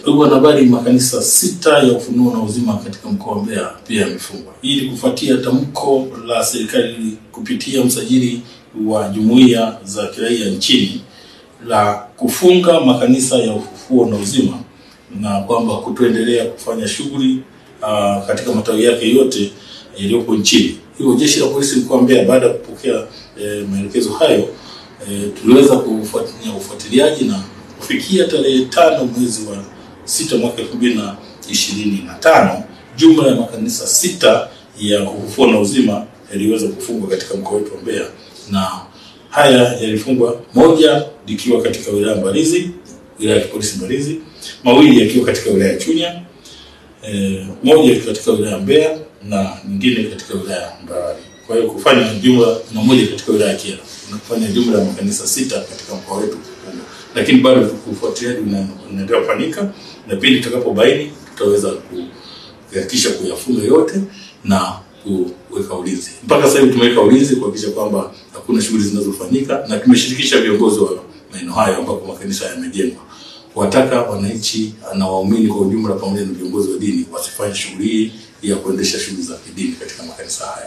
Ndugu wanahabari, makanisa 6 ya Ufunuo na Uzima katika mkoa wa Mbeya pia yamefungwa. Hii ni kufuatia tamko la serikali kupitia msajili wa jumuiya za kiraia nchini la kufunga makanisa ya Ufufuo na Uzima na kwamba kutoendelea kufanya shughuli katika matawi yake yote yaliyopo nchini. Hivyo jeshi la polisi mkoa wa Mbeya baada ya kupokea maelekezo hayo tuliweza kufanya ufuatiliaji na kufikia tarehe 5 mwezi wa 6 mwaka 2025 jumla ya makanisa 6 ya Ufufuo na Uzima yaliweza kufungwa katika mkoa wetu wa Mbeya, na haya yalifungwa, moja likiwa katika wilaya Mbalizi, wilaya ya polisi Mbalizi, mawili yakiwa katika wilaya ya Chunya, moja katika wilaya ya Mbeya na nyingine katika wilaya ya Mbarali. Kwa hiyo kufanya jumla na moja katika wilaya ya Kyela, kufanya jumla ya makanisa 6 katika mkoa wetu. Lakini bado kufuatiliaji unaendelea kufanyika, na pili tutakapobaini tutaweza kuhakikisha kuyafunga yote na kuweka ulinzi. Mpaka sasa hivi tumeweka ulinzi kuhakikisha kwamba hakuna shughuli zinazofanyika, na tumeshirikisha viongozi wa maeneo hayo ambapo makanisa yamejengwa. Wataka wananchi na waumini kwa ujumla pamoja na viongozi wa dini wasifanye shughuli ya kuendesha shughuli za kidini katika makanisa haya.